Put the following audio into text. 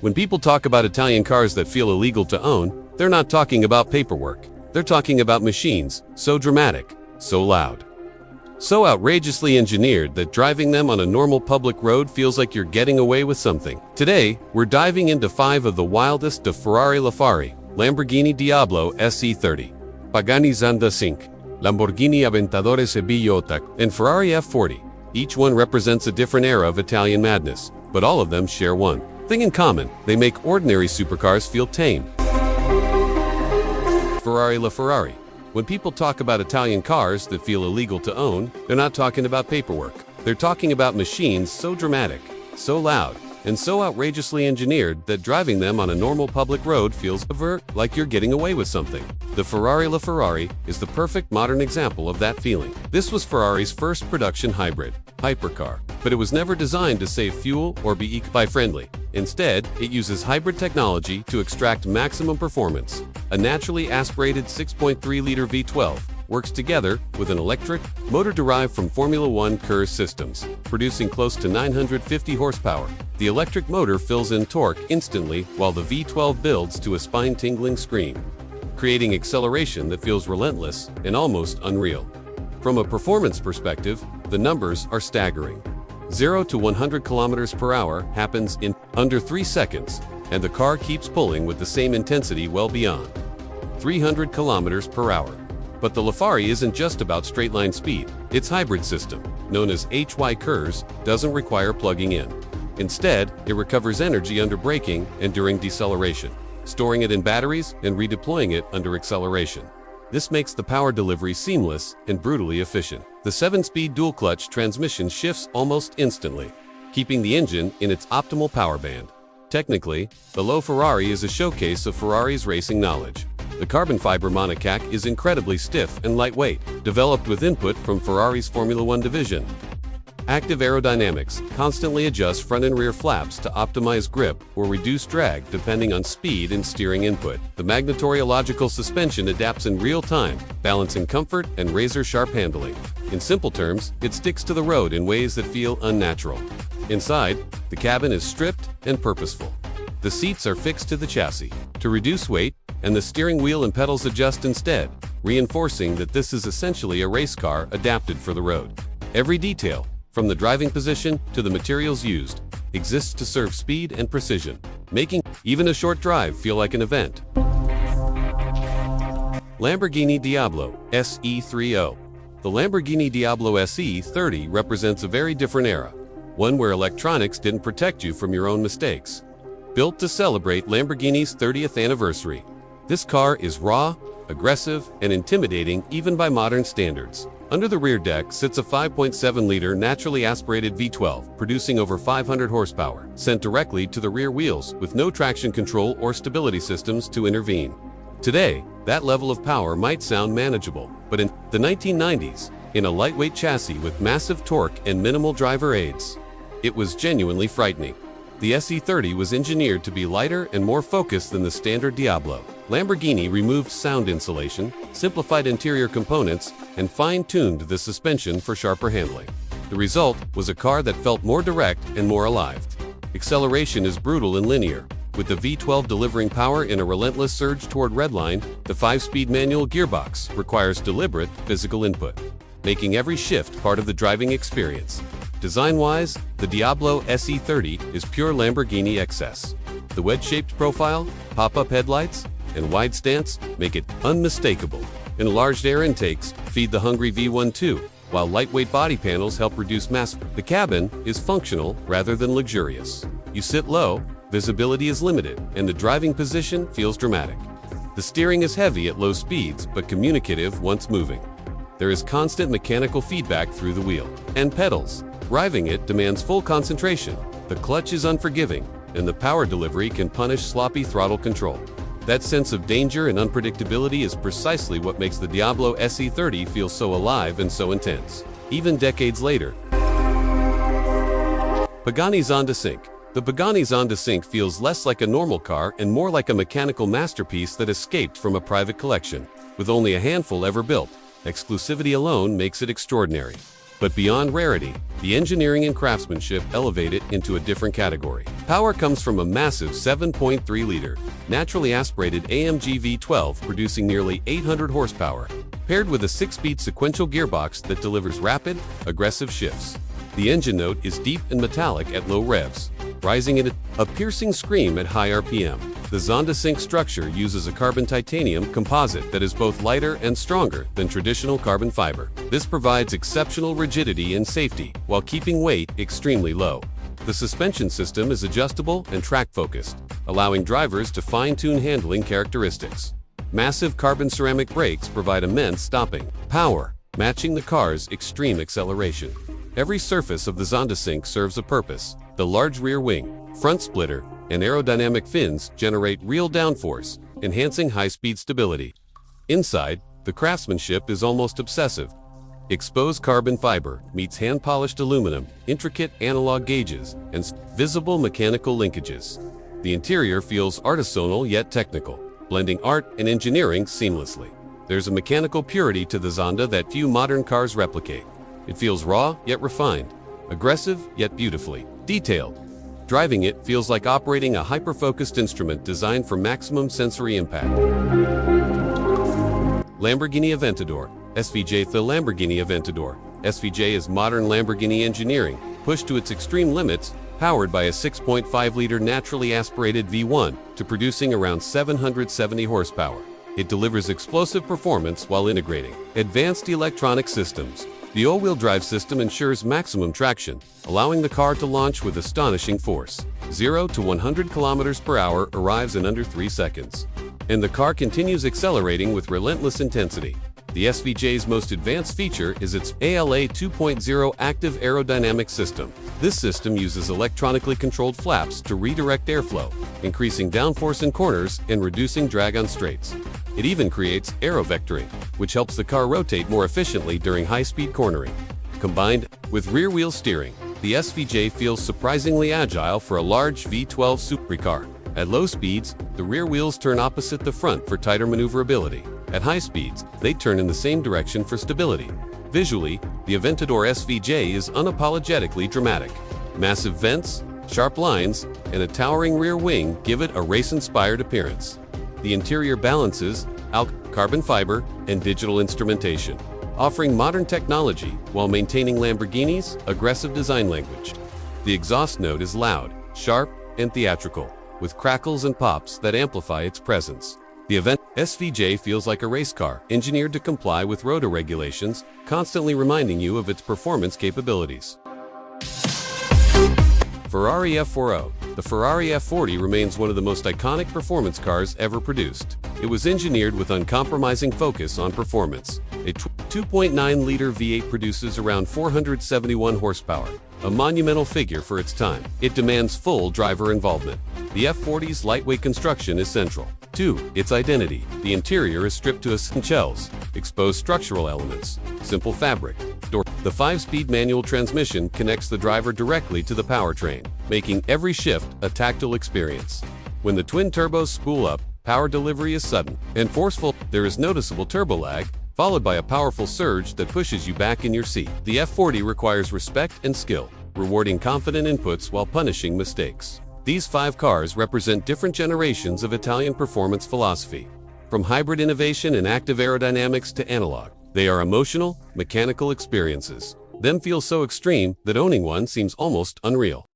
When people talk about Italian cars that feel illegal to own, they're not talking about paperwork. They're talking about machines, so dramatic, so loud, so outrageously engineered that driving them on a normal public road feels like you're getting away with something. Today, we're diving into 5 of the wildest of Ferrari LaFerrari, Lamborghini Diablo SE30, Pagani Zonda Cinque, Lamborghini Aventador SVJ, and Ferrari F40. Each one represents a different era of Italian madness, but all of them share one thing in common: they make ordinary supercars feel tame. Ferrari LaFerrari. When people talk about Italian cars that feel illegal to own, they're not talking about paperwork. They're talking about machines so dramatic, so loud, and so outrageously engineered that driving them on a normal public road feels like you're getting away with something. The Ferrari LaFerrari is the perfect modern example of that feeling. This was Ferrari's first production hybrid, Hypercar, but it was never designed to save fuel or be eco-friendly. Instead, it uses hybrid technology to extract maximum performance. A naturally aspirated 6.3-liter V12 works together with an electric motor derived from Formula One Cars systems, producing close to 950 horsepower. The electric motor fills in torque instantly while the V12 builds to a spine-tingling scream, creating acceleration that feels relentless and almost unreal. From a performance perspective, the numbers are staggering. 0 to 100 kilometers per hour happens in under 3 seconds, and the car keeps pulling with the same intensity well beyond 300 kilometers per hour. But the LaFerrari isn't just about straight-line speed. Its hybrid system, known as Hypercars, doesn't require plugging in. Instead, it recovers energy under braking and during deceleration, storing it in batteries and redeploying it under acceleration. This makes the power delivery seamless and brutally efficient. The 7-speed dual-clutch transmission shifts almost instantly, keeping the engine in its optimal power band. Technically, the LaFerrari is a showcase of Ferrari's racing knowledge. The carbon fiber monocoque is incredibly stiff and lightweight, developed with input from Ferrari's Formula One division. Active aerodynamics constantly adjust front and rear flaps to optimize grip or reduce drag depending on speed and steering input. The magnetorological suspension adapts in real time, balancing comfort and razor-sharp handling. In simple terms, it sticks to the road in ways that feel unnatural. Inside, the cabin is stripped and purposeful. The seats are fixed to the chassis to reduce weight, and the steering wheel and pedals adjust instead, reinforcing that this is essentially a race car adapted for the road. Every detail, from the driving position to the materials used, exists to serve speed and precision, making even a short drive feel like an event. Lamborghini Diablo SE30. The Lamborghini Diablo SE30 represents a very different era, one where electronics didn't protect you from your own mistakes. Built to celebrate Lamborghini's 30th anniversary, this car is raw, aggressive, and intimidating even by modern standards. Under the rear deck sits a 5.7-liter naturally aspirated V12, producing over 500 horsepower, sent directly to the rear wheels with no traction control or stability systems to intervene. Today, that level of power might sound manageable, but in the 1990s, in a lightweight chassis with massive torque and minimal driver aids, it was genuinely frightening. The SE30 was engineered to be lighter and more focused than the standard Diablo. Lamborghini removed sound insulation, simplified interior components, and fine-tuned the suspension for sharper handling. The result was a car that felt more direct and more alive. Acceleration is brutal and linear, with the V12 delivering power in a relentless surge toward redline. The 5-speed manual gearbox requires deliberate physical input, making every shift part of the driving experience. Design-wise, the Diablo SE30 is pure Lamborghini excess. The wedge-shaped profile, pop-up headlights, and wide stance make it unmistakable. Enlarged air intakes feed the hungry V12, while lightweight body panels help reduce mass. The cabin is functional rather than luxurious. You sit low, visibility is limited, and the driving position feels dramatic. The steering is heavy at low speeds but communicative once moving. There is constant mechanical feedback through the wheel and pedals. Driving it demands full concentration. The clutch is unforgiving, and the power delivery can punish sloppy throttle control. That sense of danger and unpredictability is precisely what makes the Diablo SE30 feel so alive and so intense, even decades later. Pagani Zonda Cinque. The Pagani Zonda Cinque feels less like a normal car and more like a mechanical masterpiece that escaped from a private collection. With only a handful ever built, exclusivity alone makes it extraordinary. But beyond rarity, the engineering and craftsmanship elevate it into a different category. Power comes from a massive 7.3-liter, naturally aspirated AMG V12 producing nearly 800 horsepower, paired with a 6-speed sequential gearbox that delivers rapid, aggressive shifts. The engine note is deep and metallic at low revs, rising in a piercing scream at high RPM. The Zonda Cinque structure uses a carbon titanium composite that is both lighter and stronger than traditional carbon fiber. This provides exceptional rigidity and safety while keeping weight extremely low. The suspension system is adjustable and track-focused, allowing drivers to fine-tune handling characteristics. Massive carbon ceramic brakes provide immense stopping power, matching the car's extreme acceleration. Every surface of the Zonda Cinque serves a purpose. The large rear wing, front splitter, and aerodynamic fins generate real downforce, enhancing high-speed stability. Inside, the craftsmanship is almost obsessive. Exposed carbon fiber meets hand-polished aluminum, intricate analog gauges, and visible mechanical linkages. The interior feels artisanal yet technical, blending art and engineering seamlessly. There's a mechanical purity to the Zonda that few modern cars replicate. It feels raw yet refined, aggressive yet beautifully detailed. Driving it feels like operating a hyper-focused instrument designed for maximum sensory impact. Lamborghini Aventador SVJ. The Lamborghini Aventador SVJ is modern Lamborghini engineering, pushed to its extreme limits, powered by a 6.5-liter naturally aspirated V1 to producing around 770 horsepower. It delivers explosive performance while integrating advanced electronic systems. The all-wheel drive system ensures maximum traction, allowing the car to launch with astonishing force. 0 to 100 kilometers per hour arrives in under 3 seconds. And the car continues accelerating with relentless intensity. The SVJ's most advanced feature is its ALA 2.0 active aerodynamic system. This system uses electronically controlled flaps to redirect airflow, increasing downforce in corners and reducing drag on straights. It even creates aerovectoring, which helps the car rotate more efficiently during high-speed cornering. Combined with rear-wheel steering, the SVJ feels surprisingly agile for a large V12 supercar. At low speeds, the rear wheels turn opposite the front for tighter maneuverability. At high speeds, they turn in the same direction for stability. Visually, the Aventador SVJ is unapologetically dramatic. Massive vents, sharp lines, and a towering rear wing give it a race-inspired appearance. The interior balances out carbon fiber and digital instrumentation, offering modern technology while maintaining Lamborghini's aggressive design language. The exhaust note is loud, sharp, and theatrical, with crackles and pops that amplify its presence. The SVJ feels like a race car, engineered to comply with road regulations, constantly reminding you of its performance capabilities. Ferrari F40. The Ferrari F40 remains one of the most iconic performance cars ever produced. It was engineered with uncompromising focus on performance. A 2.9-liter V8 produces around 471 horsepower, a monumental figure for its time. It demands full driver involvement. The F40's lightweight construction is central. 2. Its identity. The interior is stripped to shells, exposed structural elements, simple fabric, door. The 5-speed manual transmission connects the driver directly to the powertrain, making every shift a tactile experience. When the twin turbos spool up, power delivery is sudden and forceful. There is noticeable turbo lag, followed by a powerful surge that pushes you back in your seat. The F40 requires respect and skill, rewarding confident inputs while punishing mistakes. These 5 cars represent different generations of Italian performance philosophy. From hybrid innovation and active aerodynamics to analog, they are emotional, mechanical experiences. Them feel so extreme that owning one seems almost unreal.